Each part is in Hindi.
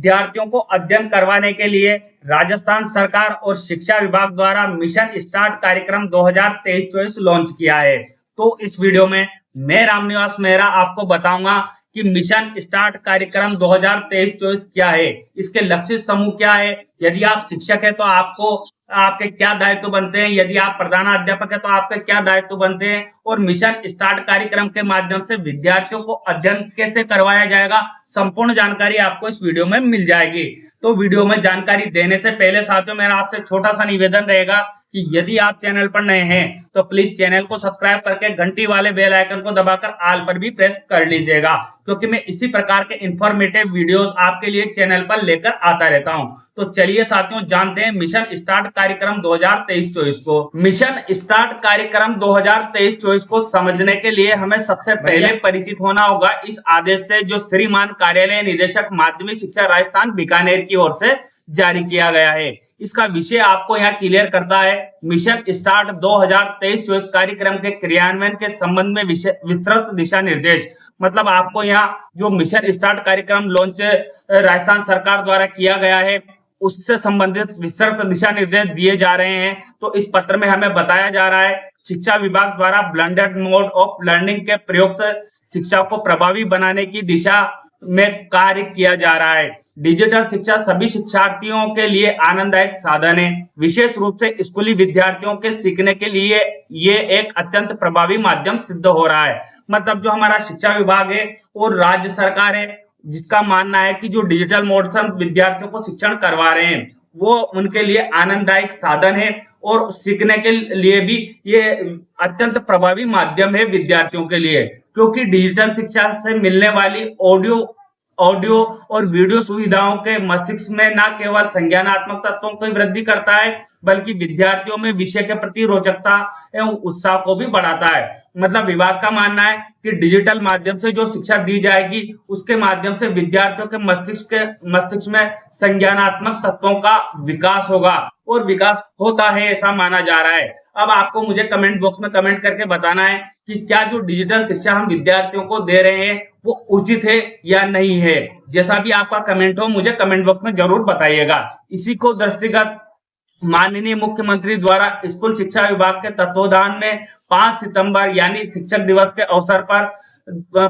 विद्यार्थियों को अध्ययन करवाने के लिए राजस्थान सरकार और शिक्षा विभाग द्वारा मिशन स्टार्ट कार्यक्रम 2023-24 लॉन्च किया है। तो इस वीडियो में मैं रामनिवास मेहरा आपको बताऊंगा कि मिशन स्टार्ट कार्यक्रम 2023-24 क्या है, इसके लक्षित समूह क्या है, यदि आप शिक्षक है तो आपके क्या दायित्व बनते हैं, यदि आप प्रधानाध्यापक है तो आपके क्या दायित्व बनते हैं, और मिशन स्टार्ट कार्यक्रम के माध्यम से विद्यार्थियों को अध्ययन कैसे करवाया जाएगा, संपूर्ण जानकारी आपको इस वीडियो में मिल जाएगी। तो वीडियो में जानकारी देने से पहले साथियों मेरा आपसे छोटा सा निवेदन रहेगा कि यदि आप चैनल पर नए हैं तो प्लीज चैनल को सब्सक्राइब करके घंटी वाले बेल आइकन को दबाकर ऑल पर भी प्रेस कर लीजिएगा, क्योंकि मैं इसी प्रकार के इंफॉर्मेटिव वीडियोस आपके लिए चैनल पर लेकर आता रहता हूं। तो चलिए साथियों जानते हैं मिशन स्टार्ट कार्यक्रम 2023-24 को। मिशन स्टार्ट कार्यक्रम 2023-24 को समझने के लिए हमें सबसे पहले परिचित होना होगा इस आदेश से, जो श्रीमान कार्यालय निदेशक माध्यमिक शिक्षा राजस्थान बीकानेर की ओर से जारी किया गया है। इसका विषय आपको यहाँ क्लियर करता है, मिशन स्टार्ट 2023-24 कार्यक्रम के क्रियान्वयन के संबंध में विस्तृत दिशा निर्देश। मतलब आपको यहाँ जो मिशन स्टार्ट कार्यक्रम लॉन्च राजस्थान सरकार द्वारा किया गया है उससे संबंधित विस्तृत दिशा निर्देश दिए जा रहे हैं। तो इस पत्र में हमें बताया जा रहा है शिक्षा विभाग द्वारा ब्लेंडेड मोड ऑफ लर्निंग के प्रयोग से शिक्षा को प्रभावी बनाने की दिशा में कार्य किया जा रहा है। डिजिटल शिक्षा सभी शिक्षार्थियों के लिए आनंददायक साधन है। विशेष रूप से स्कूली विद्यार्थियों के सीखने के लिए ये एक अत्यंत प्रभावी माध्यम सिद्ध हो रहा है। मतलब जो हमारा शिक्षा विभाग है और राज्य सरकार है, जिसका मानना है कि जो डिजिटल मोड से विद्यार्थियों को शिक्षण करवा रहे हैं वो उनके लिए आनंददायक साधन है और सीखने के लिए भी ये अत्यंत प्रभावी माध्यम है विद्यार्थियों के लिए, क्योंकि डिजिटल शिक्षा से मिलने वाली ऑडियो और वीडियो सुविधाओं के मस्तिष्क में न केवल संज्ञानात्मक तत्वों की वृद्धि करता है बल्कि विद्यार्थियों में विषय के प्रति रोचकता एवं उत्साह को भी बढ़ाता है। मतलब विभाग का मानना है कि डिजिटल माध्यम से जो शिक्षा दी जाएगी उसके माध्यम से विद्यार्थियों के मस्तिष्क में संज्ञानात्मक तत्वों का विकास होगा और विकास होता है ऐसा माना जा रहा है। अब आपको मुझे कमेंट बॉक्स में कमेंट करके बताना है कि क्या जो डिजिटल शिक्षा हम विद्यार्थियों को दे रहे हैं वो उचित है या नहीं है। जैसा भी आपका कमेंट हो मुझे कमेंट बॉक्स में जरूर बताइएगा। इसी को दृष्टिगत माननीय मुख्यमंत्री द्वारा स्कूल शिक्षा विभाग के तत्वावधान में 5 सितंबर यानी शिक्षक दिवस के अवसर पर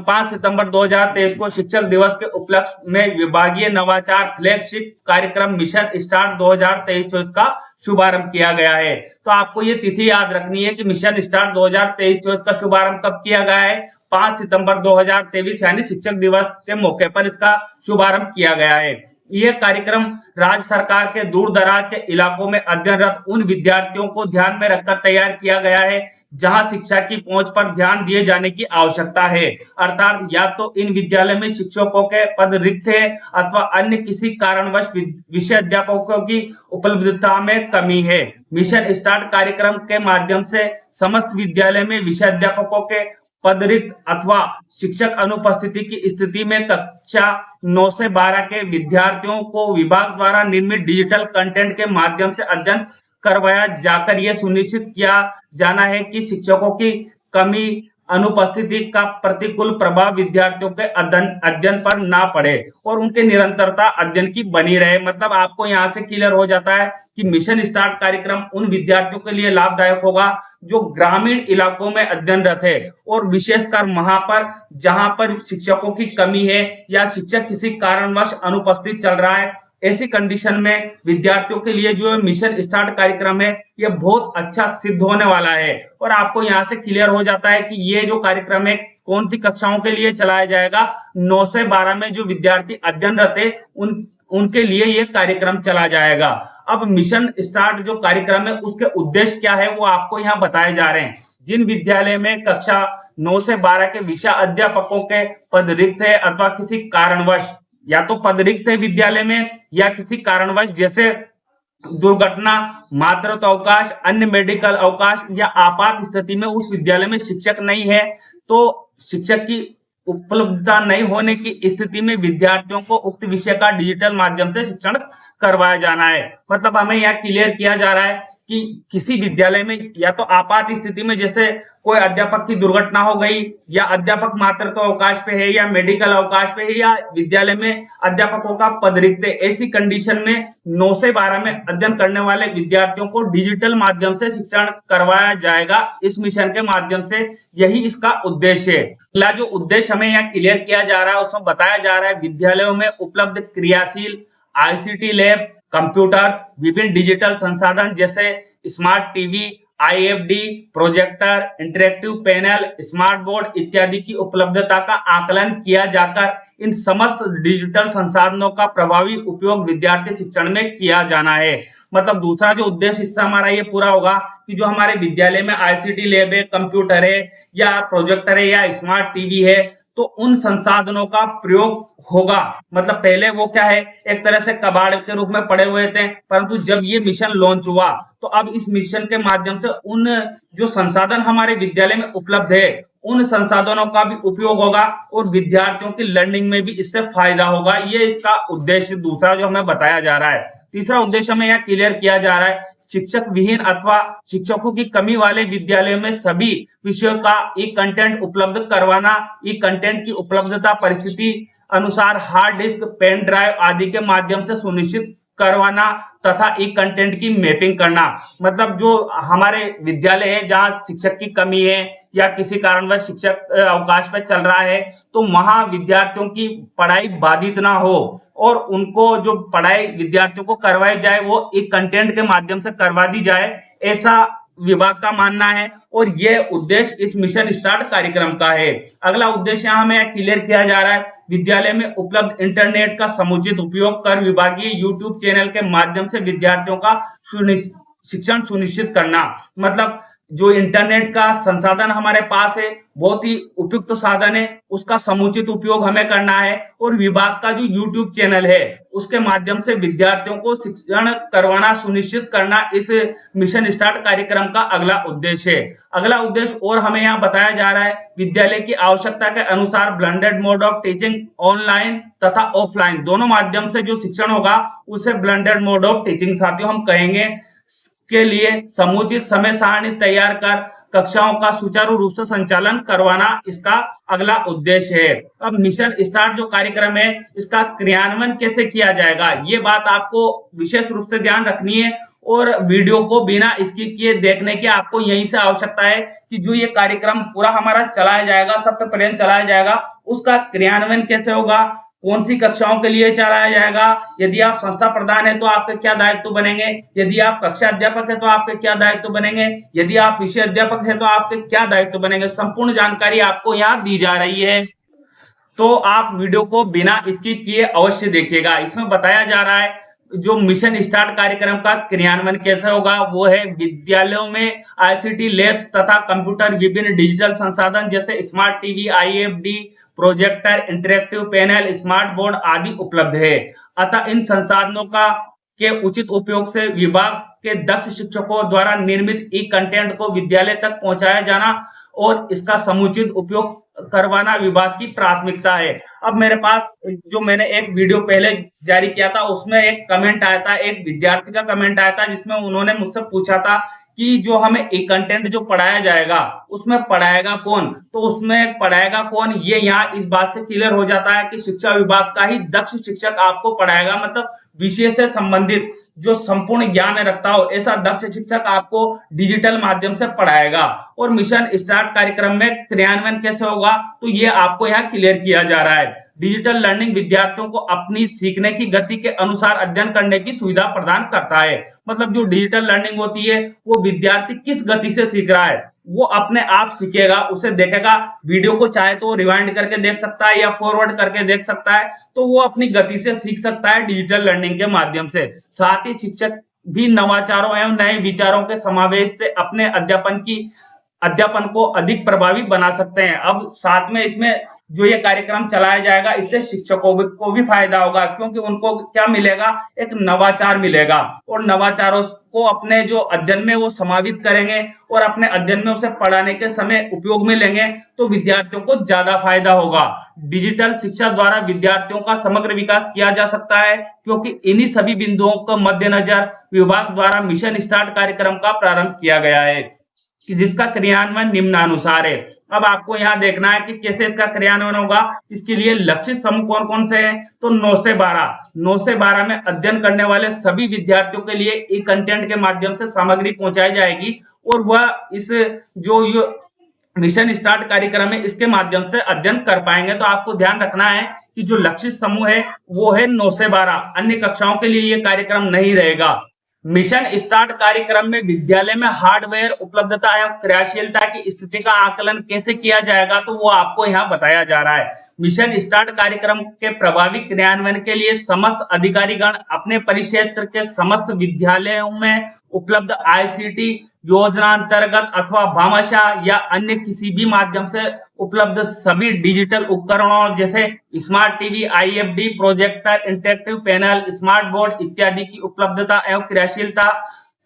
5 सितंबर 2023 को शिक्षक दिवस के उपलक्ष्य में विभागीय नवाचार फ्लैगशिप कार्यक्रम मिशन स्टार्ट 2023-24 का शुभारंभ किया गया है। तो आपको ये तिथि याद रखनी है कि मिशन स्टार्ट 2023-24 का शुभारंभ कब किया गया है, 5 सितंबर 2023 यानी शिक्षक दिवस के मौके पर इसका शुभारंभ किया गया है। यह कार्यक्रम राज्य सरकार के दूर दराज के इलाकों में अध्ययनरत उन विद्यार्थियों को ध्यान में रखकर तैयार किया गया है जहां शिक्षा की पहुंच पर ध्यान दिए जाने की आवश्यकता है। अर्थात या तो इन विद्यालय में शिक्षकों के पद रिक्त है अथवा अन्य किसी कारणवश विषय अध्यापकों की उपलब्धता में कमी है। मिशन स्टार्ट कार्यक्रम के माध्यम से समस्त विद्यालय में विषय अध्यापकों के पद रिक्त अथवा शिक्षक अनुपस्थिति की स्थिति में कक्षा 9 से 12 के विद्यार्थियों को विभाग द्वारा निर्मित डिजिटल कंटेंट के माध्यम से अध्ययन करवाया जाकर यह सुनिश्चित किया जाना है कि शिक्षकों की कमी अनुपस्थिति का प्रतिकूल प्रभाव विद्यार्थियों के अध्ययन पर ना पड़े और उनके निरंतरता अध्ययन की बनी रहे। मतलब आपको यहाँ से क्लियर हो जाता है कि मिशन स्टार्ट कार्यक्रम उन विद्यार्थियों के लिए लाभदायक होगा जो ग्रामीण इलाकों में अध्ययनरत है और विशेषकर वहां पर जहां पर शिक्षकों की कमी है या शिक्षक किसी कारणवश अनुपस्थित चल रहा है। ऐसी कंडीशन में विद्यार्थियों के लिए जो मिशन स्टार्ट कार्यक्रम है यह बहुत अच्छा सिद्ध होने वाला है और आपको यहाँ से क्लियर हो जाता है कि ये जो कार्यक्रम है कौन सी कक्षाओं के लिए चलाया जाएगा। 9 से 12 में जो विद्यार्थी अध्ययनरत है उनके लिए ये कार्यक्रम चला जाएगा। अब मिशन स्टार्ट जो कार्यक्रम है उसके उद्देश्य क्या है वो आपको यहाँ बताए जा रहे हैं। जिन विद्यालय में कक्षा 9 से 12 के विषय अध्यापकों के पद रिक्त है अथवा किसी कारणवश या तो पद रिक्त है विद्यालय में या किसी कारणवश जैसे दुर्घटना, मातृत्व अवकाश, अन्य मेडिकल अवकाश या आपात स्थिति में उस विद्यालय में शिक्षक नहीं है, तो शिक्षक की उपलब्धता नहीं होने की स्थिति में विद्यार्थियों को उक्त विषय का डिजिटल माध्यम से शिक्षण करवाया जाना है। मतलब हमें यहाँ क्लियर किया जा रहा है कि किसी विद्यालय में या तो आपात स्थिति में, जैसे कोई अध्यापक की दुर्घटना हो गई, या अध्यापक मातृत्व अवकाश पे है, या मेडिकल अवकाश पे है, या विद्यालय में अध्यापकों का पद रिक्त है, ऐसी कंडीशन में 9 से 12 में अध्ययन करने वाले विद्यार्थियों को डिजिटल माध्यम से शिक्षण करवाया जाएगा इस मिशन के माध्यम से। यही इसका उद्देश्य है। अगला जो उद्देश्य हमें यहाँ क्लियर किया जा रहा है, उसमें बताया जा रहा है विद्यालयों में उपलब्ध क्रियाशील आईसीटी लैब, कंप्यूटर्स, विभिन्न डिजिटल संसाधन जैसे smart TV, IFD, projector, interactive panel, smart board इत्यादि की उपलब्धता का आकलन किया जाकर इन समस्त डिजिटल संसाधनों का प्रभावी उपयोग विद्यार्थी शिक्षण में किया जाना है। मतलब दूसरा जो उद्देश्य इससे हमारा ये पूरा होगा कि जो हमारे विद्यालय में आईसीटी लैब है, कंप्यूटर है, या प्रोजेक्टर है, या स्मार्ट टीवी है, तो उन संसाधनों का प्रयोग होगा। मतलब पहले वो क्या है, एक तरह से कबाड़ के रूप में पड़े हुए थे, परंतु जब ये मिशन लॉन्च हुआ तो अब इस मिशन के माध्यम से उन जो संसाधन हमारे विद्यालय में उपलब्ध है, उन संसाधनों का भी उपयोग होगा और विद्यार्थियों की लर्निंग में भी इससे फायदा होगा। ये इसका उद्देश्य दूसरा जो हमें बताया जा रहा है। तीसरा उद्देश्य हमें यह क्लियर किया जा रहा है, शिक्षक विहीन अथवा शिक्षकों की कमी वाले विद्यालयों में सभी विषयों का ई कंटेंट उपलब्ध करवाना। ई कंटेंट की उपलब्धता परिस्थिति अनुसार हार्ड डिस्क, पेन ड्राइव आदि के माध्यम से सुनिश्चित करवाना तथा ई कंटेंट की मैपिंग करना। मतलब जो हमारे विद्यालय है जहाँ शिक्षक की कमी है या किसी कारणवश शिक्षक अवकाश पर चल रहा है, तो वहां विद्यार्थियों की पढ़ाई बाधित ना हो और उनको जो पढ़ाई विद्यार्थियों को करवाई जाए वो एक कंटेंट के माध्यम से करवा दी जाए, ऐसा विभाग का मानना है। और यह उद्देश्य इस मिशन स्टार्ट कार्यक्रम का है। अगला उद्देश्य यहाँ हमें क्लियर किया जा रहा है, विद्यालय में उपलब्ध इंटरनेट का समुचित उपयोग कर विभागीय यूट्यूब चैनल के माध्यम से विद्यार्थियों का शिक्षण सुनिश्चित करना। मतलब जो इंटरनेट का संसाधन हमारे पास है, बहुत ही उपयुक्त साधन है, उसका समुचित उपयोग हमें करना है और विभाग का जो यूट्यूब चैनल है उसके माध्यम से विद्यार्थियों को शिक्षण करवाना सुनिश्चित करना इस मिशन स्टार्ट कार्यक्रम का अगला उद्देश्य है। अगला उद्देश्य और हमें यहाँ बताया जा रहा है, विद्यालय की आवश्यकता के अनुसार blended mode of teaching, online तथा ऑफलाइन दोनों माध्यम से जो शिक्षण होगा उसे ब्लेंडेड मोड ऑफ टीचिंग साथियों हम कहेंगे, के लिए समुचित समय सारणी तैयार कर कक्षाओं का सुचारू रूप से संचालन करवाना इसका अगला उद्देश्य है। अब मिशन स्टार्ट जो कार्यक्रम है इसका क्रियान्वयन कैसे किया जाएगा, ये बात आपको विशेष रूप से ध्यान रखनी है और वीडियो को बिना स्किप किए देखने की आपको यहीं से आवश्यकता है कि जो ये कार्यक्रम पूरा हमारा चलाया जाएगा, सप्ताह चलाया जाएगा, उसका क्रियान्वयन कैसे होगा, कौन सी कक्षाओं के लिए चलाया जाएगा, यदि आप संस्था प्रधान है तो आपके क्या दायित्व बनेंगे, यदि आप कक्षा अध्यापक है तो आपके क्या दायित्व बनेंगे, यदि आप विषय अध्यापक है तो आपके क्या दायित्व बनेंगे, संपूर्ण जानकारी आपको यहाँ दी जा रही है। तो आप वीडियो को बिना स्किप किए अवश्य देखिएगा। इसमें बताया जा रहा है जो मिशन स्टार्ट कार्यक्रम का क्रियान्वयन कैसे होगा, वो है विद्यालयों में आईसीटी लैब्स तथा कंप्यूटर, विभिन्न डिजिटल संसाधन जैसे smart TV, IFD, projector, interactive panel, smart board आदि उपलब्ध है। अतः इन संसाधनों का के उचित उपयोग से विभाग के दक्ष शिक्षकों द्वारा निर्मित ई कंटेंट को विद्यालय तक पहुंचाया जाना और इसका समुचित उपयोग करवाना विभाग की प्राथमिकता है। अब मेरे पास जो मैंने एक वीडियो पहले जारी किया था उसमें एक कमेंट आया था, एक विद्यार्थी का कमेंट आया था जिसमें उन्होंने मुझसे पूछा था कि जो हमें एक कंटेंट जो पढ़ाया जाएगा उसमें पढ़ाएगा कौन, तो उसमें पढ़ाएगा कौन ये यहाँ इस बात से क्लियर हो जाता है कि शिक्षा विभाग का ही दक्ष शिक्षक आपको पढ़ाएगा। मतलब विषय से संबंधित जो संपूर्ण ज्ञान रखता हो ऐसा दक्ष शिक्षक आपको डिजिटल माध्यम से पढ़ाएगा। और मिशन स्टार्ट कार्यक्रम में क्रियान्वयन कैसे होगा तो ये आपको यहाँ क्लियर किया जा रहा है। डिजिटल लर्निंग विद्यार्थियों को अपनी सीखने की गति के अनुसार अध्ययन करने की सुविधा प्रदान करता है। मतलब जो डिजिटल लर्निंग होती है वो विद्यार्थी किस गति से सीख रहा है वो अपने आप सीखेगा, उसे देखेगा, वीडियो को चाहे तो रिवाइंड करके देख सकता है या फॉरवर्ड करके देख सकता है, तो वो अपनी गति से सीख सकता है डिजिटल लर्निंग के माध्यम से। साथ ही शिक्षक भी नवाचारों एवं नए विचारों के समावेश से अपने अध्यापन को अधिक प्रभावी बना सकते हैं। अब साथ में इसमें जो ये कार्यक्रम चलाया जाएगा इससे शिक्षकों को भी फायदा होगा, क्योंकि उनको क्या मिलेगा, एक नवाचार मिलेगा और नवाचारों को अपने जो अध्ययन में वो समावित करेंगे और अपने अध्ययन में उसे पढ़ाने के समय उपयोग में लेंगे तो विद्यार्थियों को ज्यादा फायदा होगा। डिजिटल शिक्षा द्वारा विद्यार्थियों का समग्र विकास किया जा सकता है, क्योंकि इन्हीं सभी बिंदुओं को मद्देनजर विभाग द्वारा मिशन स्टार्ट कार्यक्रम का प्रारंभ किया गया है, कि जिसका क्रियान्वयन निम्नानुसार है। अब आपको यहाँ देखना है कि कैसे इसका क्रियान्वयन होगा। इसके लिए लक्षित समूह कौन कौन से हैं, तो 9 से 12 में अध्ययन करने वाले सभी विद्यार्थियों के लिए ई कंटेंट के माध्यम से सामग्री पहुंचाई जाएगी और वह इस जो मिशन स्टार्ट कार्यक्रम है इसके माध्यम से अध्ययन कर पाएंगे। तो आपको ध्यान रखना है कि जो लक्षित समूह है वो है 9 से 12, अन्य कक्षाओं के लिए ये कार्यक्रम नहीं रहेगा। मिशन स्टार्ट कार्यक्रम में विद्यालय में हार्डवेयर उपलब्धता एवं क्रियाशीलता की स्थिति का आकलन कैसे किया जाएगा, तो वो आपको यहाँ बताया जा रहा है। मिशन स्टार्ट कार्यक्रम के प्रभावी क्रियान्वयन के लिए समस्त अधिकारीगण अपने परिक्षेत्र के समस्त विद्यालयों में उपलब्ध आईसीटी योजना अंतर्गत अथवा भामाशाह या अन्य किसी भी माध्यम से उपलब्ध सभी डिजिटल उपकरणों जैसे smart TV, IFD projector, interactive panel, smart board इत्यादि की उपलब्धता एवं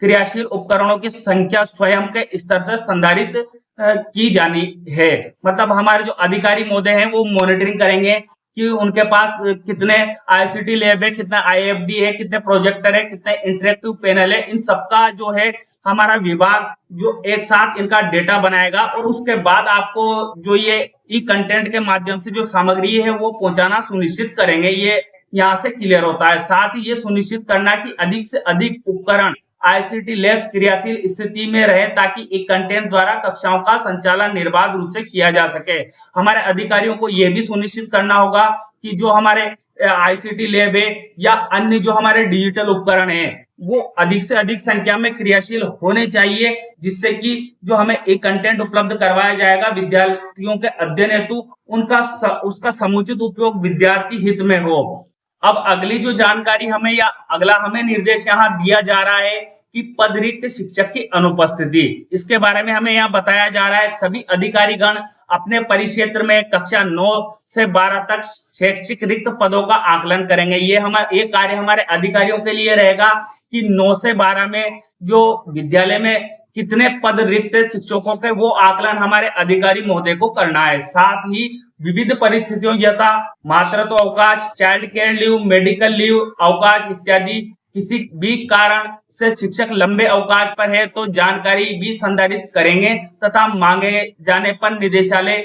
क्रियाशील उपकरणों की संख्या स्वयं के स्तर से संधारित की जानी है। मतलब हमारे जो अधिकारी महोदय हैं वो मॉनिटरिंग करेंगे कि उनके पास कितने आईसीटी लैब है, कितना आईएफडी है, कितने प्रोजेक्टर है, कितने इंटरेक्टिव पैनल है। इन सबका जो है हमारा विभाग जो एक साथ इनका डेटा बनाएगा और उसके बाद आपको जो ये ई कंटेंट के माध्यम से जो सामग्री है वो पहुंचाना सुनिश्चित करेंगे। ये यहाँ से क्लियर होता है। साथ ही ये सुनिश्चित करना कि अधिक से अधिक उपकरण आईसीटी लैब क्रियाशील स्थिति में रहे ताकि एक कंटेंट द्वारा कक्षाओं का संचालन निर्बाध रूप से किया जा सके। हमारे अधिकारियों को यह भी सुनिश्चित करना होगा कि जो हमारे आईसीटी लैब है या अन्य जो हमारे डिजिटल उपकरण है वो अधिक से अधिक संख्या में क्रियाशील होने चाहिए, जिससे कि जो हमें एक कंटेंट उपलब्ध करवाया जाएगा विद्यार्थियों के अध्ययन हेतु उसका समुचित उपयोग विद्यार्थी हित में हो। अब अगली जो जानकारी हमें या अगला हमें निर्देश यहाँ दिया जा रहा है कि पद रिक्त शिक्षक की अनुपस्थिति, इसके बारे में हमें यहाँ बताया जा रहा है। सभी अधिकारीगण अपने परिक्षेत्र में कक्षा 9 से 12 तक शैक्षिक रिक्त पदों का आकलन करेंगे। ये कार्य हमारे अधिकारियों के लिए रहेगा कि 9 से 12 में जो विद्यालय में कितने पद रिक्त शिक्षकों के वो आकलन हमारे अधिकारी महोदय को करना है। साथ ही विविध परिस्थितियों यथा मातृत्व अवकाश, child care leave, medical leave अवकाश इत्यादि किसी भी कारण से शिक्षक लंबे अवकाश पर है तो जानकारी भी संधारित करेंगे तथा मांगे जाने पर निदेशालय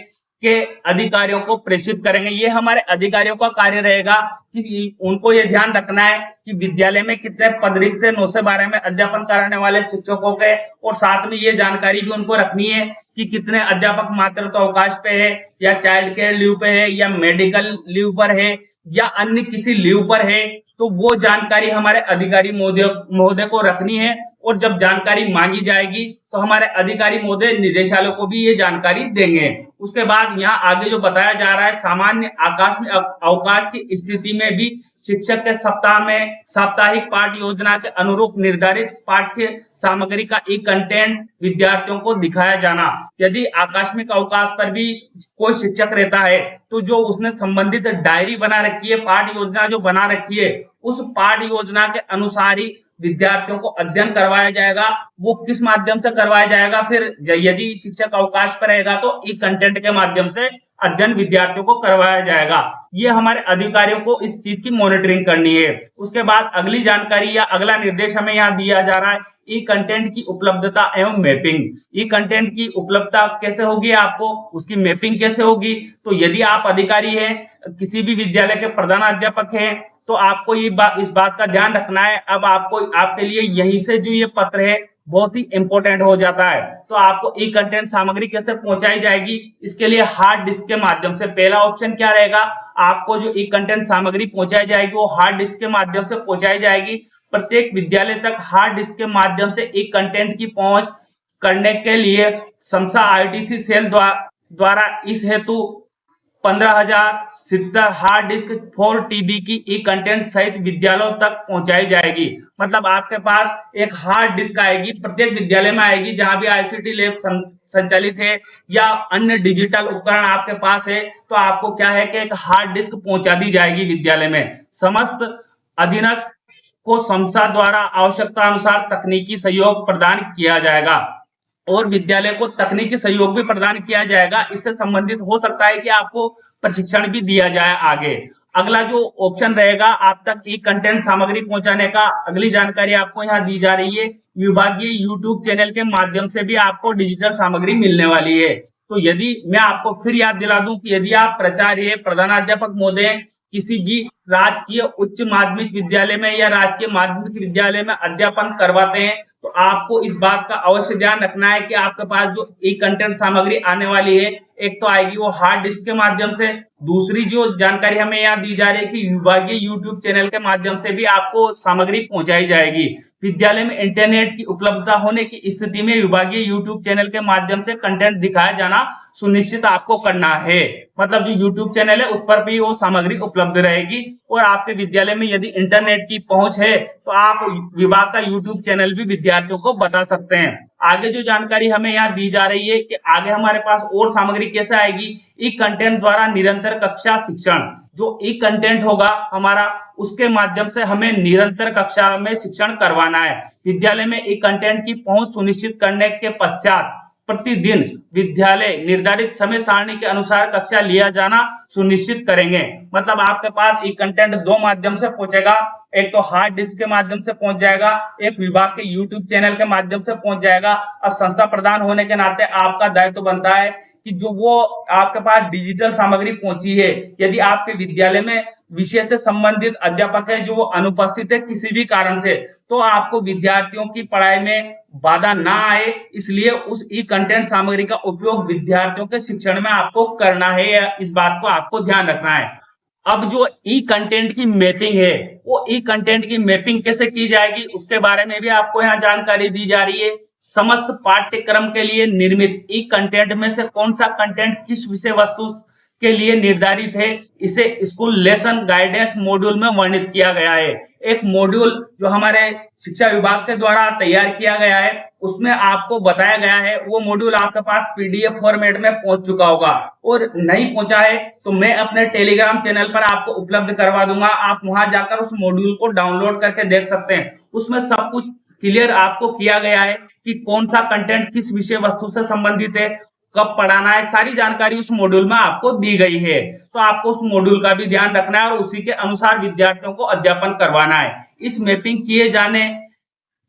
के अधिकारियों को प्रेषित करेंगे। ये हमारे अधिकारियों का कार्य रहेगा कि उनको ये ध्यान रखना है कि विद्यालय में कितने पद रिक्त है 9 से 12 में अध्यापन कराने वाले शिक्षकों के, और साथ में ये जानकारी भी उनको रखनी है कि कितने अध्यापक मातृत्व अवकाश पे है या चाइल्ड केयर लीव पे है या मेडिकल लीव पर है या अन्य किसी लीव पर है। तो वो जानकारी हमारे अधिकारी महोदय को रखनी है और जब जानकारी मांगी जाएगी तो हमारे अधिकारी महोदय निदेशालय को भी ये जानकारी देंगे। उसके बाद यहाँ आगे जो बताया जा रहा है, सामान्य आकस्मिक अवकाश की स्थिति में भी शिक्षक के सप्ताह में साप्ताहिक पाठ योजना के अनुरूप निर्धारित पाठ्य सामग्री का एक कंटेंट विद्यार्थियों को दिखाया जाना। यदि आकस्मिक अवकाश पर भी कोई शिक्षक रहता है तो जो उसने संबंधित डायरी बना रखी है, पाठ योजना जो बना रखी है, उस पाठ योजना के अनुसार ही विद्यार्थियों को अध्ययन करवाया जाएगा। वो किस माध्यम से करवाया जाएगा, फिर यदि शिक्षक अवकाश पर रहेगा तो ई कंटेंट के माध्यम से अध्ययन विद्यार्थियों को करवाया जाएगा। ये हमारे अधिकारियों को इस चीज की मॉनिटरिंग करनी है। उसके बाद अगली जानकारी या अगला निर्देश हमें यहाँ दिया जा रहा है, ई कंटेंट की उपलब्धता एवं मैपिंग। ई कंटेंट की उपलब्धता कैसे होगी, आपको उसकी मैपिंग कैसे होगी। तो यदि आप अधिकारी हैं, किसी भी विद्यालय के प्रधानाध्यापक हैं, तो आपको इस बात का ध्यान रखना है। अब आपके लिए यहीं से जो ये पत्र है बहुत ही इंपॉर्टेंट हो जाता है। तो आपको ई कंटेंट सामग्री कैसे पहुंचाई जाएगी, इसके लिए हार्ड डिस्क के माध्यम से। पहला ऑप्शन क्या रहेगा, आपको जो ई कंटेंट सामग्री पहुंचाई जाएगी वो हार्ड डिस्क के माध्यम से पहुंचाई जाएगी। प्रत्येक विद्यालय तक हार्ड डिस्क के माध्यम से ई कंटेंट की पहुंच करने के लिए समसा आईटीसी सेल द्वारा इस हेतु 15,070 हार्ड डिस्क 4 TB की ई कंटेंट सहित विद्यालयों तक पहुंचाई जाएगी। मतलब आपके पास एक हार्ड डिस्क आएगी, प्रत्येक विद्यालय में आएगी, जहां भी ICT लैब संचालित है या अन्य डिजिटल उपकरण आपके पास है, तो आपको क्या है कि एक हार्ड डिस्क पहुंचा दी जाएगी विद्यालय में। समस्त अधीनस्थ को संस्था द्वारा आवश्यकता अनुसार तकनीकी सहयोग प्रदान किया जाएगा और विद्यालय को तकनीकी सहयोग भी प्रदान किया जाएगा। इससे संबंधित हो सकता है कि आपको प्रशिक्षण भी दिया जाए आगे। अगला जो ऑप्शन रहेगा आप तक ई कंटेंट सामग्री पहुंचाने का, अगली जानकारी आपको यहाँ दी जा रही है, विभागीय यूट्यूब चैनल के माध्यम से भी आपको डिजिटल सामग्री मिलने वाली है। तो यदि मैं आपको फिर याद दिला दूं कि यदि आप प्राचार्य, प्रधानाध्यापक महोदय किसी भी राजकीय उच्च माध्यमिक विद्यालय में या राजकीय माध्यमिक विद्यालय में अध्यापन करवाते हैं, तो आपको इस बात का अवश्य ध्यान रखना है कि आपके पास जो ई कंटेंट सामग्री आने वाली है, एक तो आएगी वो हार्ड डिस्क के माध्यम से, दूसरी जो जानकारी हमें यहाँ दी जा रही है कि विभागीय यूट्यूब चैनल के माध्यम से भी आपको सामग्री पहुंचाई जाएगी। विद्यालय में इंटरनेट की उपलब्धता होने की स्थिति में विभागीय यूट्यूब चैनल के माध्यम से कंटेंट दिखाया जाना सुनिश्चित आपको करना है। मतलब जो यूट्यूब चैनल है उस पर भी वो सामग्री उपलब्ध रहेगी और आपके विद्यालय में यदि इंटरनेट की पहुंच है तो आप विभाग का यूट्यूब चैनल भी विद्यार्थियों को बता सकते हैं। आगे जो जानकारी हमें यहाँ दी जा रही है कि आगे हमारे पास और सामग्री कैसे आएगी, ई कंटेंट द्वारा निरंतर कक्षा शिक्षण, जो ई कंटेंट होगा हमारा उसके माध्यम से हमें निरंतर कक्षा में शिक्षण करवाना है। विद्यालय में ई कंटेंट की पहुंच सुनिश्चित करने के पश्चात प्रतिदिन विद्यालय निर्धारित समय सारणी के अनुसार कक्षा लिया जाना सुनिश्चित करेंगे। मतलब आपके पास ई कंटेंट दो माध्यम से पहुंचेगा, एक तो हार्ड डिस्क के माध्यम से पहुंच जाएगा, एक विभाग के यूट्यूब चैनल के माध्यम से पहुंच जाएगा। अब संस्था प्रधान होने के नाते आपका दायित्व बनता है कि जो वो आपके पास डिजिटल सामग्री पहुंची है, यदि आपके विद्यालय में विषय से संबंधित अध्यापक है जो वो अनुपस्थित है किसी भी कारण से, तो आपको विद्यार्थियों की पढ़ाई में बाधा ना आए, इसलिए उस ई कंटेंट सामग्री का उपयोग विद्यार्थियों के शिक्षण में आपको करना है, या इस बात को आपको ध्यान रखना है। अब जो ई कंटेंट की मैपिंग है, वो ई कंटेंट की मैपिंग कैसे की जाएगी उसके बारे में भी आपको यहाँ जानकारी दी जा रही है। समस्त पाठ्यक्रम के लिए निर्मित ई कंटेंट में से कौन सा कंटेंट किस विषय वस्तु के लिए निर्धारित है, इसे स्कूल लेसन गाइडेंस मॉड्यूल में वर्णित किया गया है। एक मॉड्यूल जो हमारे शिक्षा विभाग के द्वारा तैयार किया गया है, उसमें आपको बताया गया है, वो मॉड्यूल आपके पास पीडीएफ फॉर्मेट में पहुंच चुका होगा, और नहीं पहुंचा है तो मैं अपने टेलीग्राम चैनल पर आपको उपलब्ध करवा दूंगा। आप वहां जाकर उस मॉड्यूल को डाउनलोड करके देख सकते हैं। उसमें सब कुछ क्लियर आपको किया गया है कि कौन सा कंटेंट किस विषय वस्तु से संबंधित है, कब पढ़ाना है, सारी जानकारी उस मॉड्यूल में आपको दी गई है। तो आपको उस मॉड्यूल का भी ध्यान रखना है और उसी के अनुसार विद्यार्थियों को अध्यापन करवाना है। इस मैपिंग किए जाने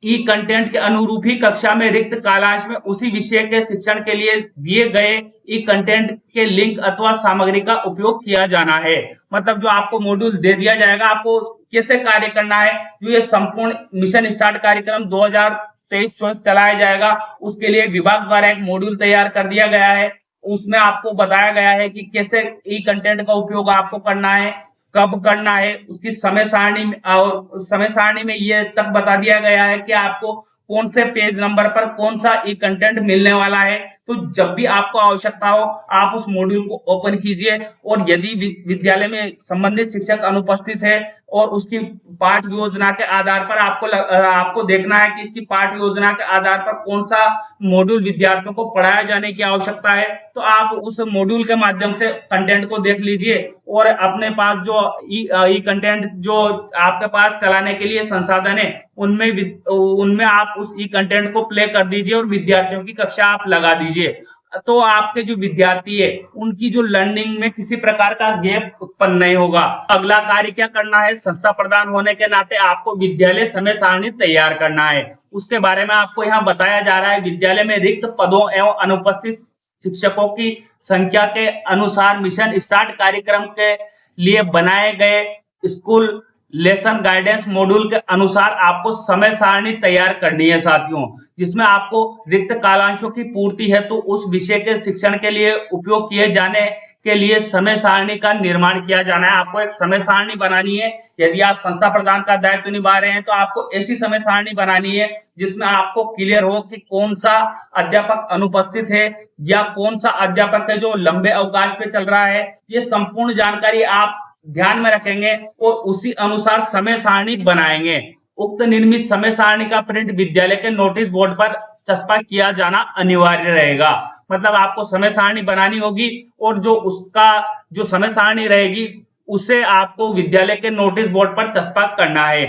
ई कंटेंट के अनुरूप ही कक्षा में रिक्त कालांश में उसी विषय के शिक्षण के लिए दिए गए ई कंटेंट के लिंक अथवा सामग्री का उपयोग किया जाना है। मतलब जो आपको मॉड्यूल दे दिया जाएगा, आपको कैसे कार्य करना है, जो ये संपूर्ण मिशन स्टार्ट कार्यक्रम 2023-24 चलाया जाएगा, उसके लिए विभाग द्वारा एक मॉड्यूल तैयार कर दिया गया है। उसमें आपको बताया गया है कि कैसे ई कंटेंट का उपयोग आपको करना है, कब करना है, उसकी समय सारणी और समय सारणी में ये तक बता दिया गया है कि आपको कौन से पेज नंबर पर कौन सा ई कंटेंट मिलने वाला है। तो जब भी आपको आवश्यकता हो आप उस मॉड्यूल को ओपन कीजिए, और यदि विद्यालय में संबंधित शिक्षक अनुपस्थित है और उसकी पाठ योजना के आधार पर आपको देखना है कि इसकी पाठ योजना के आधार पर कौन सा मॉड्यूल विद्यार्थियों को पढ़ाया जाने की आवश्यकता है, तो आप उस मॉड्यूल के माध्यम से कंटेंट को देख लीजिए और अपने पास जो ई कंटेंट जो आपके पास चलाने के लिए संसाधन है उनमें आप उस ई कंटेंट को प्ले कर दीजिए और विद्यार्थियों की कक्षा आप लगा दीजिए। तो आपके जो विद्यार्थी है उनकी जो लर्निंग में किसी प्रकार का गैप उत्पन्न नहीं होगा। अगला कार्य क्या करना है, संस्था प्रधान होने के नाते आपको विद्यालय समय सारणी तैयार करना है। उसके बारे में आपको यहाँ बताया जा रहा है, विद्यालय में रिक्त पदों एवं अनुपस्थित शिक्षकों की संख्या के अनुसार मिशन स्टार्ट कार्यक्रम के लिए बनाए गए स्कूल लेसन गाइडेंस मॉड्यूल के अनुसार आपको समय सारणी तैयार करनी है साथियों, जिसमें आपको रिक्त कालांशों की पूर्ति है तो उस विषय के शिक्षण के लिए उपयोग किए जाने के लिए समय सारणी का निर्माण किया जाना है। आपको एक समय सारणी बनानी है। यदि आप संस्था प्रदान का दायित्व निभा रहे हैं तो आपको ऐसी समय सारणी बनानी है जिसमें आपको क्लियर हो कि कौन सा अध्यापक अनुपस्थित है या कौन सा अध्यापक है जो लंबे अवकाश पे चल रहा है। ये संपूर्ण जानकारी आप ध्यान में रखेंगे और उसी अनुसार समय सारणी बनाएंगे। उक्त निर्मित समय सारणी का प्रिंट विद्यालय के नोटिस बोर्ड पर चस्पा किया जाना अनिवार्य रहेगा। मतलब आपको समय सारणी बनानी होगी और जो समय सारणी रहेगी उसे आपको विद्यालय के नोटिस बोर्ड पर चस्पा करना है।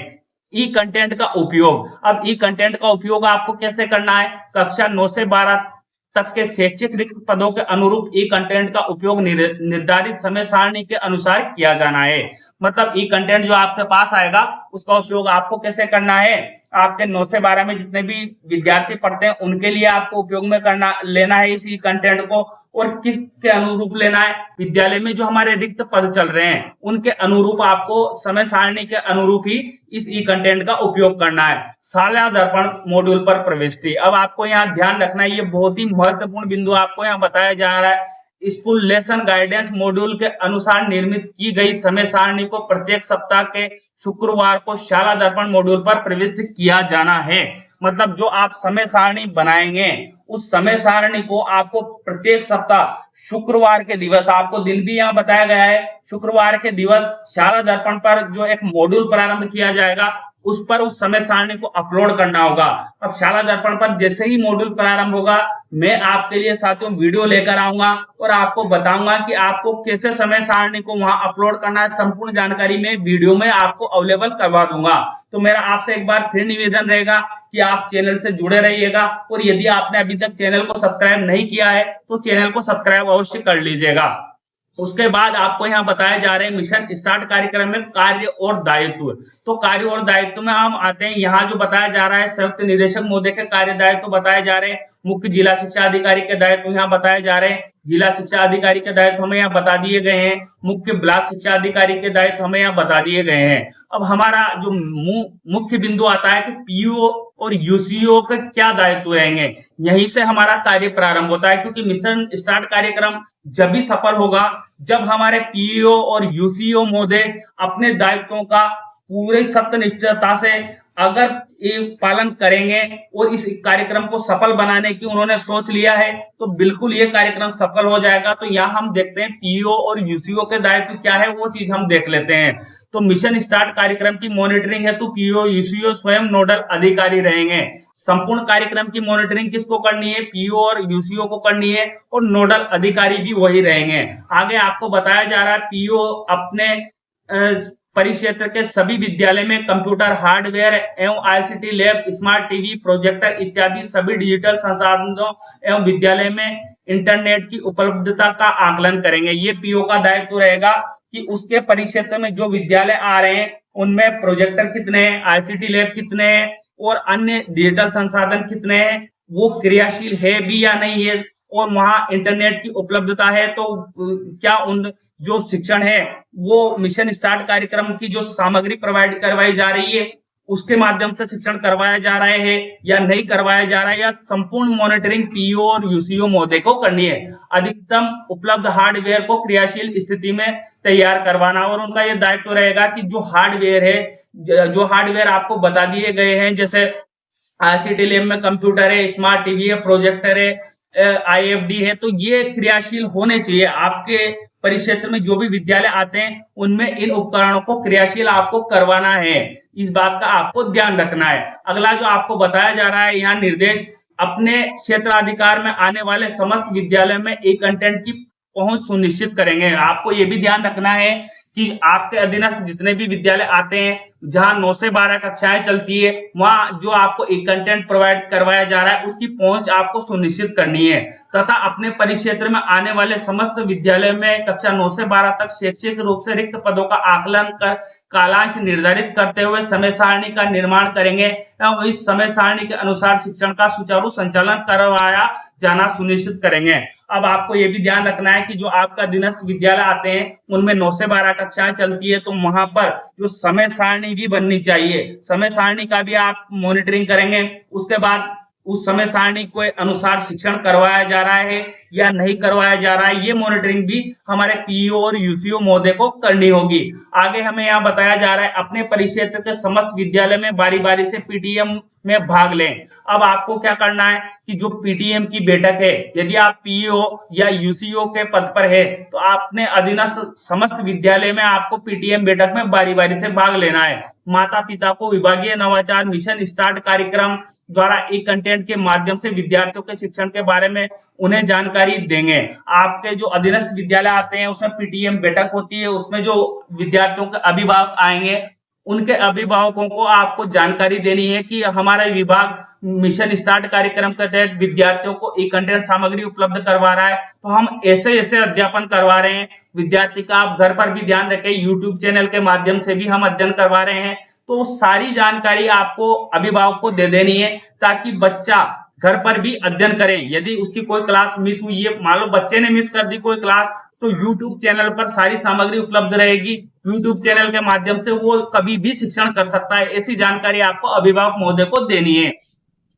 ई कंटेंट का उपयोग, अब ई कंटेंट का उपयोग आपको कैसे करना है? कक्षा 9 से 12 तक के शैक्षिक रिक्त पदों के अनुरूप ई कंटेंट का उपयोग निर्धारित समय सारणी के अनुसार किया जाना है। मतलब ई कंटेंट जो आपके पास आएगा उसका उपयोग आपको कैसे करना है? आपके 9 से 12 में जितने भी विद्यार्थी पढ़ते हैं उनके लिए आपको उपयोग में लेना है इस ई कंटेंट को। और किसके अनुरूप लेना है? विद्यालय में जो हमारे रिक्त पद चल रहे हैं उनके अनुरूप आपको समय सारणी के अनुरूप ही इस ई कंटेंट का उपयोग करना है। शाला दर्पण मॉड्यूल पर प्रविष्टि, अब आपको यहाँ ध्यान रखना है, ये बहुत ही महत्वपूर्ण बिंदु आपको यहाँ बताया जा रहा है। स्कूल लेसन गाइडेंस मॉड्यूल के अनुसार निर्मित की गई समय सारणी को प्रत्येक सप्ताह के शुक्रवार को शाला दर्पण मॉड्यूल पर प्रविष्ट किया जाना है। मतलब जो आप समय सारणी बनाएंगे उस समय सारणी को आपको प्रत्येक सप्ताह शुक्रवार के दिवस, आपको दिन भी यहाँ बताया गया है, शुक्रवार के दिवस शाला दर्पण पर जो एक मॉड्यूल प्रारंभ किया जाएगा उस पर उस समय सारणी को अपलोड करना होगा। अब शाला दर्पण पर जैसे ही मॉड्यूल प्रारंभ होगा मैं आपके लिए साथियों वीडियो लेकर आऊंगा और आपको बताऊंगा कि आपको कैसे समय सारणी को वहां अपलोड करना है। संपूर्ण जानकारी में वीडियो में आपको अवेलेबल करवा दूंगा। तो मेरा आपसे एक बार फिर निवेदन रहेगा कि आप चैनल से जुड़े रहिएगा और यदि आपने अभी तक चैनल को सब्सक्राइब नहीं किया है तो चैनल को सब्सक्राइब अवश्य कर लीजिएगा। उसके बाद आपको यहाँ बताए जा रहे हैं मिशन स्टार्ट कार्यक्रम में कार्य और दायित्व। तो कार्य और दायित्व में हम आते हैं, यहाँ जो बताया जा रहा है संयुक्त निदेशक महोदय के कार्य दायित्व बताए जा रहे हैं, मुख्य जिला शिक्षा अधिकारी के दायित्व यहाँ बताए जा रहे हैं, जिला शिक्षा अधिकारी के दायित्व हमें यहाँ बता दिए गए हैं, मुख्य ब्लॉक शिक्षा अधिकारी के दायित्व हमें यहाँ बता दिए गए हैं। अब हमारा जो मुख्य बिंदु आता है कि पीओ और यूसीओ के क्या दायित्व रहेंगे, यहीं से हमारा कार्य प्रारंभ होता है। क्योंकि मिशन स्टार्ट कार्यक्रम जब भी सफल होगा जब हमारे पीओ और यूसीओ महोदय अपने दायित्वों का पूरे सत्यनिष्ठता से अगर ये पालन करेंगे और इस कार्यक्रम को सफल बनाने की उन्होंने सोच लिया है तो बिल्कुल ये कार्यक्रम सफल हो जाएगा। तो यहाँ हम देखते हैं पीओ और यूसीओ के दायित्व क्या है वो चीज हम देख लेते हैं। तो मिशन स्टार्ट कार्यक्रम की मॉनिटरिंग हेतु पीओ यूसीओ स्वयं नोडल अधिकारी रहेंगे। संपूर्ण कार्यक्रम की मॉनिटरिंग किसको करनी है? पीओ और यूसीओ को करनी है और नोडल अधिकारी भी वही रहेंगे। आगे आपको बताया जा रहा है पीओ अपने परिक्षेत्र के सभी विद्यालय में कंप्यूटर हार्डवेयर एवं ICT lab, smart TV, projector इत्यादि सभी डिजिटल संसाधनों एवं विद्यालय में इंटरनेट की उपलब्धता का आकलन करेंगे। ये पीओ का दायित्व रहेगा कि उसके परिक्षेत्र में जो विद्यालय आ रहे हैं उनमें प्रोजेक्टर कितने हैं, आईसीटी लैब कितने हैं और अन्य डिजिटल संसाधन कितने हैं, वो क्रियाशील है भी या नहीं है, और वहां इंटरनेट की उपलब्धता है तो क्या उन जो शिक्षण है वो मिशन स्टार्ट कार्यक्रम की जो सामग्री प्रोवाइड करवाई जा रही है उसके माध्यम से शिक्षण करवाया जा रहा है या नहीं करवाया जा रहा है, या संपूर्ण मॉनिटरिंग पीओ और यूसीओ महोदय को करनी है। अधिकतम उपलब्ध हार्डवेयर को क्रियाशील स्थिति में तैयार करवाना, और उनका यह दायित्व रहेगा कि जो हार्डवेयर आपको बता दिए गए हैं जैसे आईसीटी लैब में कंप्यूटर है, स्मार्ट टीवी है, प्रोजेक्टर है, आईएफडी है, तो ये क्रियाशील होने चाहिए। आपके परिक्षेत्र में जो भी विद्यालय आते हैं उनमें इन उपकरणों को क्रियाशील आपको करवाना है, इस बात का आपको ध्यान रखना है। अगला जो आपको बताया जा रहा है यहाँ निर्देश, अपने क्षेत्राधिकार में आने वाले समस्त विद्यालय में ई कंटेंट की पहुंच सुनिश्चित करेंगे। आपको ये भी ध्यान रखना है कि आपके अधीनस्थ जितने भी विद्यालय आते हैं जहां 9 से 12 कक्षाएं चलती है वहां जो आपको ई कंटेंट प्रोवाइड करवाया जा रहा है उसकी पहुंच आपको सुनिश्चित करनी है, तथा अपने परिक्षेत्र में आने वाले समस्त विद्यालय में कक्षा 9 से 12 तक शैक्षिक रूप से रिक्त पदों का आकलन कर कालांश निर्धारित करते हुए समय सारणी का निर्माण करेंगे एवं इस समय सारणी के अनुसार शिक्षण का सुचारू संचालन करवाया जाना सुनिश्चित करेंगे। अब आपको ये भी ध्यान रखना है कि जो आपका अधीनस्थ विद्यालय आते हैं उनमें 9 से 12 कक्षाएं चलती है, तो वहां पर जो समय सारणी भी बननी चाहिए, समय सारणी का भी आप मॉनिटरिंग करेंगे। उसके बाद उस समय सारणी के अनुसार शिक्षण करवाया जा रहा है या नहीं करवाया जा रहा है, ये मॉनिटरिंग भी हमारे पीईओ और यूसीओ महोदय को करनी होगी। आगे हमें यहाँ बताया जा रहा है अपने परिक्षेत्र के समस्त विद्यालय में बारी बारी से पीटीएम में भाग लें। अब आपको क्या करना है कि जो पीटीएम की बैठक है, यदि आप पीईओ या यूसीओ के पद पर है तो आपने अधीनस्थ समस्त विद्यालय में आपको पीटीएम बैठक में बारी बारी से भाग लेना है। माता पिता को विभागीय नवाचार मिशन स्टार्ट कार्यक्रम द्वारा ई कंटेंट के माध्यम से विद्यार्थियों के शिक्षण के बारे में उन्हें जानकारी देंगे। आपके जो अधीनस्थ विद्यालय आते हैं उसमें पीटीएम बैठक होती है, उसमें जो विद्यार्थियों के अभिभावक आएंगे उनके अभिभावकों को आपको जानकारी देनी है कि हमारा विभाग मिशन स्टार्ट कार्यक्रम के तहत विद्यार्थियों को ई कंटेंट सामग्री उपलब्ध करवा रहा है, तो हम ऐसे ऐसे अध्यापन करवा रहे हैं। विद्यार्थी का आप घर पर भी ध्यान रखें, यूट्यूब चैनल के माध्यम से भी हम अध्ययन करवा रहे हैं। तो सारी जानकारी आपको अभिभावक को दे देनी है ताकि बच्चा घर पर भी अध्ययन करे। यदि उसकी कोई क्लास मिस हुई है, मान लो बच्चे ने मिस कर दी कोई क्लास, तो YouTube चैनल पर सारी सामग्री उपलब्ध रहेगी। YouTube चैनल के माध्यम से वो कभी भी शिक्षण कर सकता है। ऐसी जानकारी आपको अभिभावक महोदय को देनी है।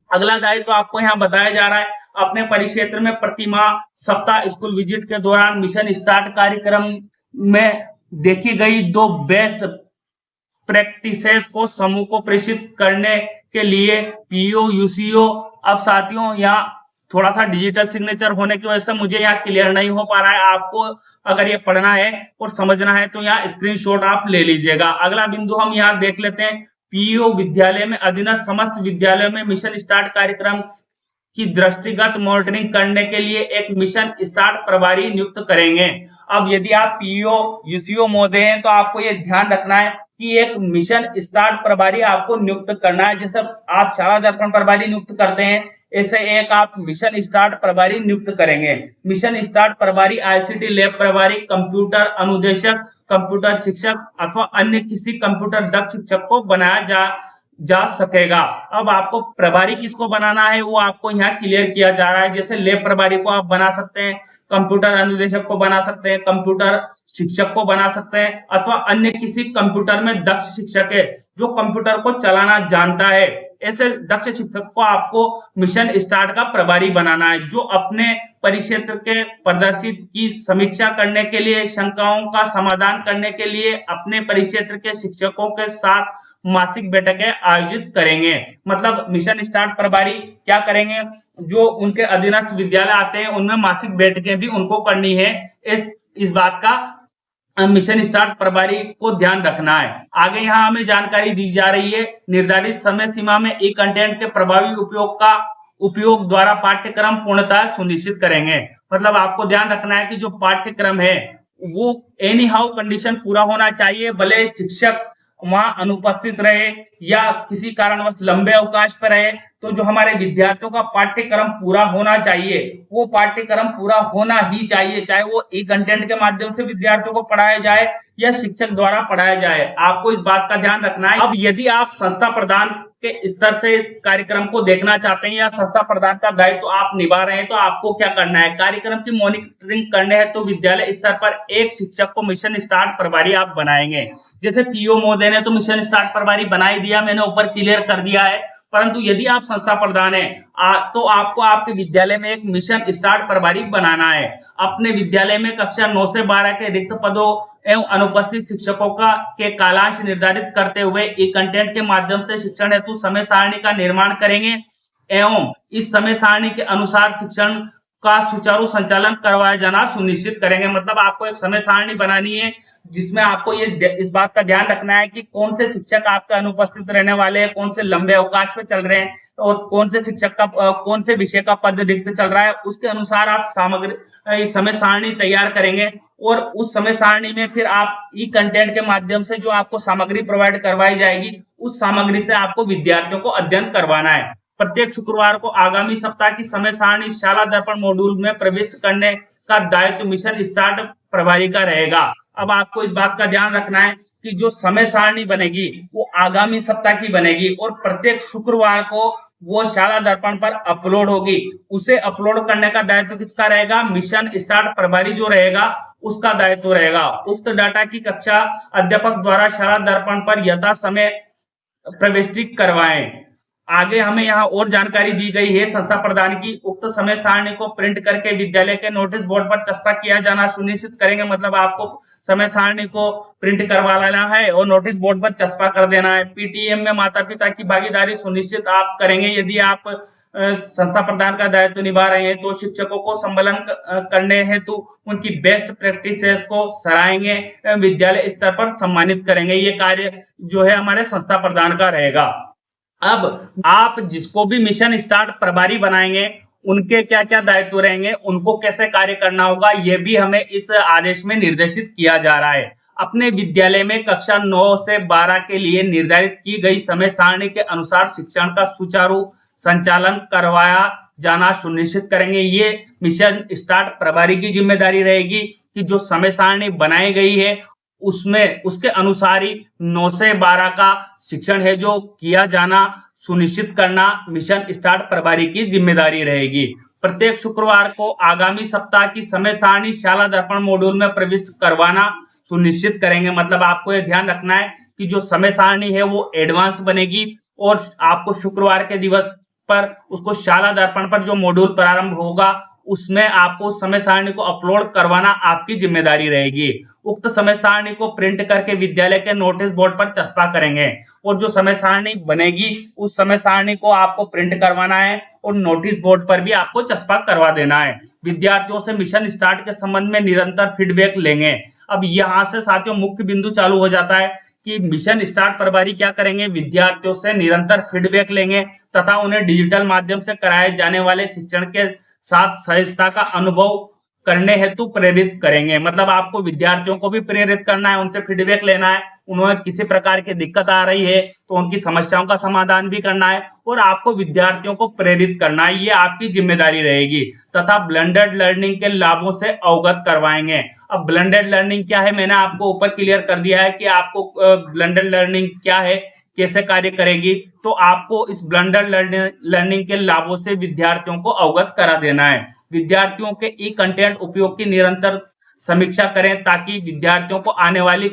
अगला दायित्व आपको यहाँ बताया जा रहा है अपने परिक्षेत्र में प्रतिमाह सप्ताह स्कूल विजिट के दौरान मिशन स्टार्ट कार्यक्रम में देखी गई 2 बेस्ट प्रैक्टिसेस को समूह को प्रेषित करने के लिए पीओ यूसीओ। अब साथियों यहाँ थोड़ा सा डिजिटल सिग्नेचर होने की वजह से मुझे यहाँ क्लियर नहीं हो पा रहा है। आपको अगर ये पढ़ना है और समझना है तो यहाँ स्क्रीनशॉट आप ले लीजिएगा। अगला बिंदु हम यहाँ देख लेते हैं, पीईओ विद्यालय में अधीनस्थ समस्त विद्यालयों में मिशन स्टार्ट कार्यक्रम की दृष्टिगत मॉनिटरिंग करने के लिए एक मिशन स्टार्ट प्रभारी नियुक्त करेंगे। अब यदि आप पीईओ यूसीओ महोदय हैं तो आपको ये ध्यान रखना है कि एक मिशन स्टार्ट प्रभारी आपको नियुक्त करना है। जैसे आप शाला दर्पण प्रभारी नियुक्त करते हैं, ऐसे एक आप मिशन स्टार्ट प्रभारी नियुक्त करेंगे। मिशन स्टार्ट प्रभारी आईसीटी लैब प्रभारी, कंप्यूटर अनुदेशक, कंप्यूटर शिक्षक अथवा अन्य किसी कंप्यूटर दक्ष शिक्षक को बनाया जा सकेगा। अब आपको प्रभारी किसको बनाना है वो आपको यहाँ क्लियर किया जा रहा है। जैसे लैब प्रभारी को आप बना सकते हैं, कंप्यूटर अनुदेशक को बना सकते हैं, कंप्यूटर शिक्षक को बना सकते हैं, अथवा अन्य किसी कंप्यूटर में दक्ष शिक्षक है जो कंप्यूटर को चलाना जानता है, ऐसे दक्ष शिक्षक को आपको मिशन स्टार्ट का प्रभारी बनाना है, जो अपने परिक्षेत्र के प्रदर्शित की समीक्षा करने के लिए, शंकाओं का समाधान करने के लिए अपने परिक्षेत्र के शिक्षकों के साथ मासिक बैठकें आयोजित करेंगे। मतलब मिशन स्टार्ट प्रभारी क्या करेंगे, जो उनके अधीनस्थ विद्यालय आते हैं उनमें मासिक बैठकें भी उनको करनी है। इस बात का मिशन स्टार्ट प्रभारी को ध्यान रखना है। आगे यहाँ हमें जानकारी दी जा रही है, निर्धारित समय सीमा में ई कंटेंट के प्रभावी उपयोग द्वारा पाठ्यक्रम पूर्णतः सुनिश्चित करेंगे। मतलब आपको ध्यान रखना है कि जो पाठ्यक्रम है वो एनी हाउ कंडीशन पूरा होना चाहिए, भले शिक्षक वहां अनुपस्थित रहे या किसी कारणवश लंबे अवकाश पर रहे, तो जो हमारे विद्यार्थियों का पाठ्यक्रम पूरा होना चाहिए वो पाठ्यक्रम पूरा होना ही चाहिए, चाहे वो ई कंटेंट के माध्यम से विद्यार्थियों को पढ़ाया जाए या शिक्षक द्वारा पढ़ाया जाए। आपको इस बात का ध्यान रखना है। अब यदि आप संस्था प्रधान के स्तर से इस कार्यक्रम को देखना चाहते हैं या संस्था प्रधान का दायित्व तो आप निभा रहे हैं, तो आपको क्या करना है, कार्यक्रम की मॉनिटरिंग करने है तो विद्यालय स्तर पर एक शिक्षक को मिशन स्टार्ट प्रभारी आप बनाएंगे। जैसे पीओ महोदय ने तो मिशन स्टार्ट प्रभारी बना ही दिया, मैंने ऊपर क्लियर कर दिया है, परंतु यदि आप संस्था प्रधान हैं तो आपको आपके विद्यालय में एक मिशन स्टार्ट प्रभारी बनाना है। अपने विद्यालय में कक्षा 9 से 12 के रिक्त पदों एवं अनुपस्थित शिक्षकों के कालांश निर्धारित करते हुए ई कंटेंट के माध्यम से शिक्षण हेतु समय सारणी का निर्माण करेंगे एवं इस समय सारणी के अनुसार शिक्षण का सुचारू संचालन करवाया जाना सुनिश्चित करेंगे। मतलब आपको एक समय सारणी बनानी है जिसमें आपको ये इस बात का ध्यान रखना है कि कौन से शिक्षक आपके अनुपस्थित रहने वाले हैं, कौन से लंबे अवकाश पे चल रहे हैं और कौन से शिक्षक का कौन से विषय का पद रिक्त चल रहा है, उसके अनुसार आप सामग्री समय सारणी तैयार करेंगे और उस समय सारणी में फिर आप ई कंटेंट के माध्यम से जो आपको सामग्री प्रोवाइड करवाई जाएगी उस सामग्री से आपको विद्यार्थियों को अध्ययन करवाना है। प्रत्येक शुक्रवार को आगामी सप्ताह की समय सारणी शाला दर्पण मॉड्यूल में प्रविष्ट करने का दायित्व मिशन स्टार्ट प्रभारी का रहेगा। अब आपको इस बात का ध्यान रखना है कि जो समय सारणी बनेगी वो आगामी सप्ताह की बनेगी और प्रत्येक शुक्रवार को वो शाला दर्पण पर अपलोड होगी। उसे अपलोड करने का दायित्व किसका रहेगा? मिशन स्टार्ट प्रभारी जो रहेगा उसका दायित्व रहेगा। उक्त डाटा की कक्षा अध्यापक द्वारा शाला दर्पण पर यथा समय प्रविष्टि करवाएं। आगे हमें यहाँ और जानकारी दी गई है संस्था प्रदान की। उक्त समय सारणी को प्रिंट करके विद्यालय के नोटिस बोर्ड पर चस्पा किया जाना सुनिश्चित करेंगे। मतलब आपको समय सारणी को प्रिंट करवा लेना है और नोटिस बोर्ड पर चस्पा कर देना है। पीटीएम में माता पिता की भागीदारी सुनिश्चित आप करेंगे। यदि आप संस्था प्रदान का दायित्व निभा रहे हैं तो शिक्षकों को संबलन करने हेतु उनकी बेस्ट प्रैक्टिसेस को सराहेंगे, विद्यालय स्तर पर सम्मानित करेंगे। ये कार्य जो है हमारे संस्था प्रदान का रहेगा। अब आप जिसको भी मिशन स्टार्ट प्रभारी बनाएंगे उनके क्या क्या दायित्व रहेंगे, उनको कैसे कार्य करना होगा, ये भी हमें इस आदेश में निर्देशित किया जा रहा है। अपने विद्यालय में कक्षा 9 से 12 के लिए निर्धारित की गई समय सारणी के अनुसार शिक्षण का सुचारू संचालन करवाया जाना सुनिश्चित करेंगे। ये मिशन स्टार्ट प्रभारी की जिम्मेदारी रहेगी कि जो समय सारणी बनाई गई है उसमें उसके अनुसार ही 9 से 12 का शिक्षण है जो किया जाना सुनिश्चित करना मिशन स्टार्ट प्रभारी की जिम्मेदारी रहेगी। प्रत्येक शुक्रवार को आगामी सप्ताह की समय सारणी शाला दर्पण मॉड्यूल में प्रविष्ट करवाना सुनिश्चित करेंगे। मतलब आपको यह ध्यान रखना है कि जो समय सारणी है वो एडवांस बनेगी और आपको शुक्रवार के दिवस पर उसको शाला दर्पण पर जो मॉड्यूल प्रारंभ होगा उसमें आपको समय सारणी को अपलोड करवाना आपकी जिम्मेदारी रहेगी। उक्त समय सारणी को प्रिंट करके विद्यालय के नोटिस बोर्ड पर चस्पा करेंगे और जो समय सारणी बनेगी उस समय सारणी को आपको प्रिंट करवाना है और नोटिस बोर्ड पर भी आपको चस्पा करवा देना है। विद्यार्थियों से मिशन स्टार्ट के संबंध में निरंतर फीडबैक लेंगे। अब यहाँ से साथियों मुख्य बिंदु चालू हो जाता है कि मिशन स्टार्ट प्रभारी क्या करेंगे, विद्यार्थियों से निरंतर फीडबैक लेंगे तथा उन्हें डिजिटल माध्यम से कराए जाने वाले शिक्षण के साथ सहजता का अनुभव करने हेतु प्रेरित करेंगे। मतलब आपको विद्यार्थियों को भी प्रेरित करना है, उनसे फीडबैक लेना है, उन्हें किसी प्रकार की दिक्कत आ रही है तो उनकी समस्याओं का समाधान भी करना है और आपको विद्यार्थियों को प्रेरित करना है, ये आपकी जिम्मेदारी रहेगी। तथा ब्लेंडेड लर्निंग के लाभों से अवगत करवाएंगे। अब ब्लेंडेड लर्निंग क्या है, मैंने आपको ऊपर क्लियर कर दिया है कि आपको ब्लेंडेड लर्निंग क्या है, कैसे कार्य करेगी। तो आपको इस ब्लेंडेड लर्निंग के लाभों से विद्यार्थियों को अवगत करा देना है। विद्यार्थियों के ई कंटेंट उपयोग की निरंतर समीक्षा करें ताकि विद्यार्थियों को आने वाली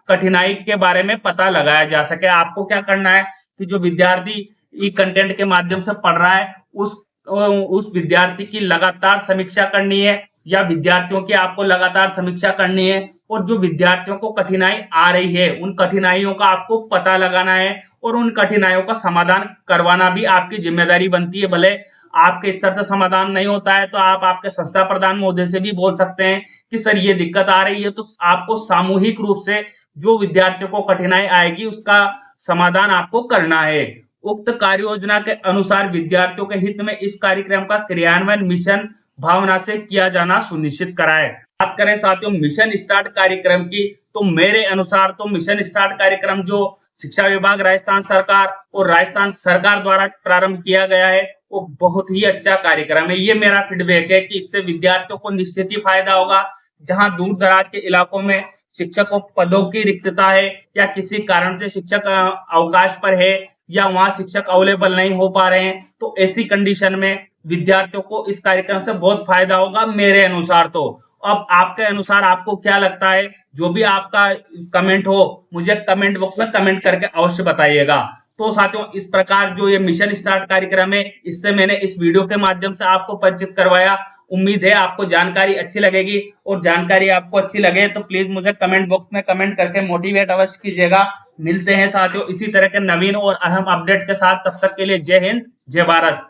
कठिनाई के बारे में पता लगाया जा सके। आपको क्या करना है कि जो विद्यार्थी ई कंटेंट के माध्यम से पढ़ रहा है उस विद्यार्थी की लगातार समीक्षा करनी है या विद्यार्थियों की आपको लगातार समीक्षा करनी है और जो विद्यार्थियों को कठिनाई आ रही है उन कठिनाइयों का आपको पता लगाना है और उन कठिनाइयों का समाधान करवाना भी आपकी जिम्मेदारी बनती है। भले आपके स्तर से समाधान नहीं होता है तो आप आपके संस्था प्रधान महोदय से भी बोल सकते हैं कि सर ये दिक्कत आ रही है, तो आपको सामूहिक रूप से जो विद्यार्थियों को कठिनाई आएगी उसका समाधान आपको करना है। उक्त कार्य योजना के अनुसार विद्यार्थियों के हित में इस कार्यक्रम का क्रियान्वयन मिशन भावना से किया जाना सुनिश्चित कराए। बात करें साथियों मिशन स्टार्ट कार्यक्रम की, तो मेरे अनुसार तो मिशन स्टार्ट कार्यक्रम जो शिक्षा विभाग राजस्थान सरकार और राजस्थान सरकार द्वारा प्रारंभ किया गया है वो बहुत ही अच्छा कार्यक्रम है। ये मेरा फीडबैक है कि इससे विद्यार्थियों को निश्चित ही फायदा होगा। जहां दूर दराज के इलाकों में शिक्षकों पदों की रिक्तता है या किसी कारण से शिक्षक अवकाश पर है या वहां शिक्षक अवेलेबल नहीं हो पा रहे हैं, तो ऐसी कंडीशन में विद्यार्थियों को इस कार्यक्रम से बहुत फायदा होगा मेरे अनुसार। तो अब आपके अनुसार आपको क्या लगता है, जो भी आपका कमेंट हो मुझे कमेंट बॉक्स में कमेंट करके अवश्य बताइएगा। तो साथियों इस प्रकार जो ये मिशन स्टार्ट कार्यक्रम है इससे मैंने इस वीडियो के माध्यम से आपको परिचित करवाया। उम्मीद है आपको जानकारी अच्छी लगेगी और जानकारी आपको अच्छी लगे तो प्लीज मुझे कमेंट बॉक्स में कमेंट करके मोटिवेट अवश्य कीजिएगा। मिलते हैं साथियों इसी तरह के नवीन और अहम अपडेट के साथ, तब तक के लिए जय हिंद जय भारत।